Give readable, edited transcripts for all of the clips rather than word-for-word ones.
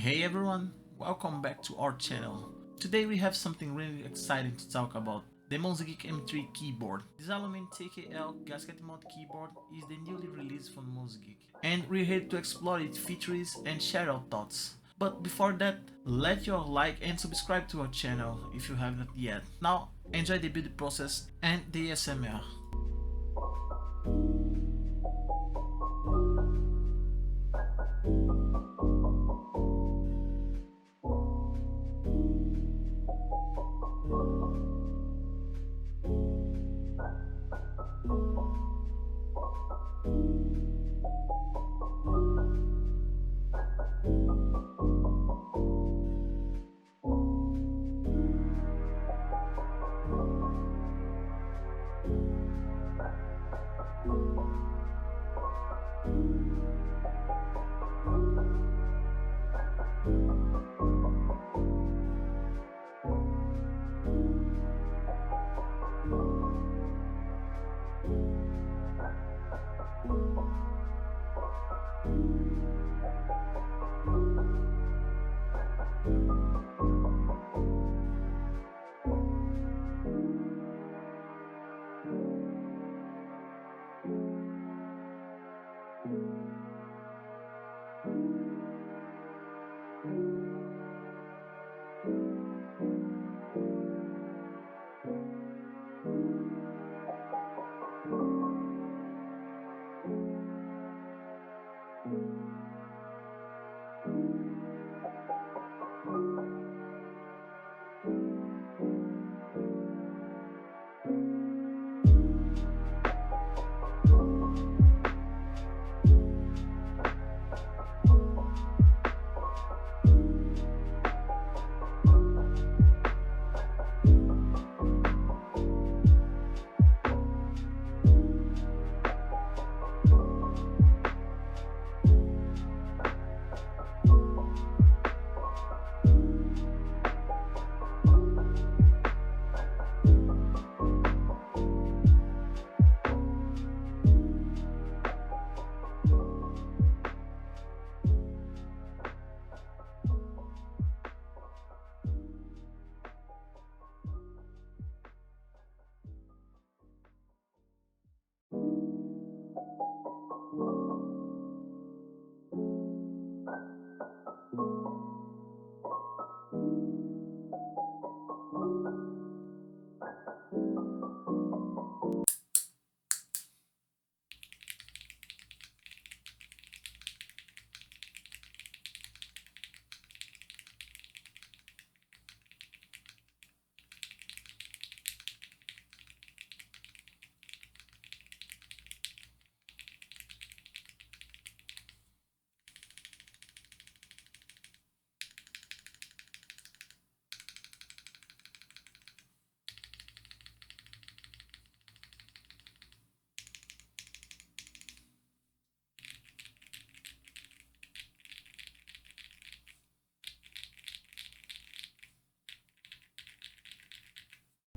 Hey everyone, welcome back to our channel. Today we have something really exciting to talk about. The Monsgeek M3 keyboard. This aluminum TKL gasket mount keyboard is the newly released from Monsgeek, and we're here to explore its features and share our thoughts. But before that, let your like and subscribe to our channel if you haven't yet. Now enjoy the build process and the ASMR.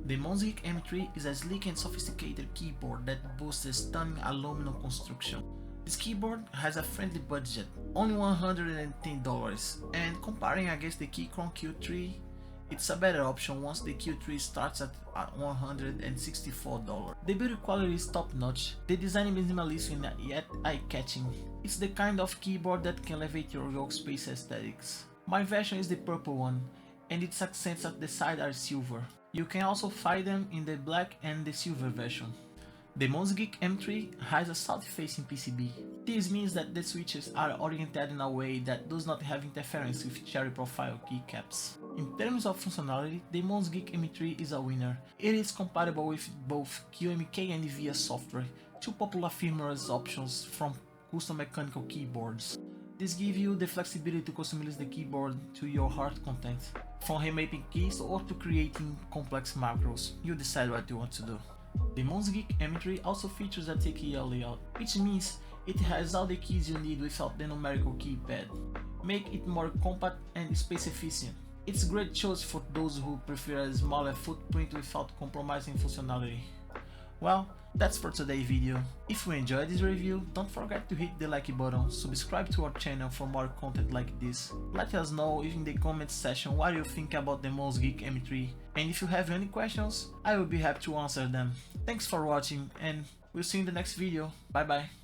The Monsgeek M3 is a sleek and sophisticated keyboard that boasts a stunning aluminum construction. This keyboard has a friendly budget, only $110, and comparing against the Keychron Q3, it's a better option once the Q3 starts at $164. The build quality is top notch, the design is minimalist and yet eye-catching. It's the kind of keyboard that can elevate your workspace aesthetics. My version is the purple one, and its accents at the side are silver. You can also find them in the black and the silver version. The Monsgeek M3 has a south-facing PCB. This means that the switches are oriented in a way that does not have interference with cherry profile keycaps. In terms of functionality, the Monsgeek M3 is a winner. It is compatible with both QMK and VIA software, two popular firmware options from custom mechanical keyboards. This gives you the flexibility to customize the keyboard to your heart content. From remapping keys or to creating complex macros, you decide what you want to do. The Monsgeek M3 also features a TKL layout, which means it has all the keys you need without the numerical keypad. Make it more compact and space efficient. It's a great choice for those who prefer a smaller footprint without compromising functionality. Well, that's for today's video. If you enjoyed this review, don't forget to hit the like button, subscribe to our channel for more content like this. Let us know in the comments section what you think about the Monsgeek M3, and if you have any questions, I will be happy to answer them. Thanks for watching, and we'll see you in the next video. Bye bye.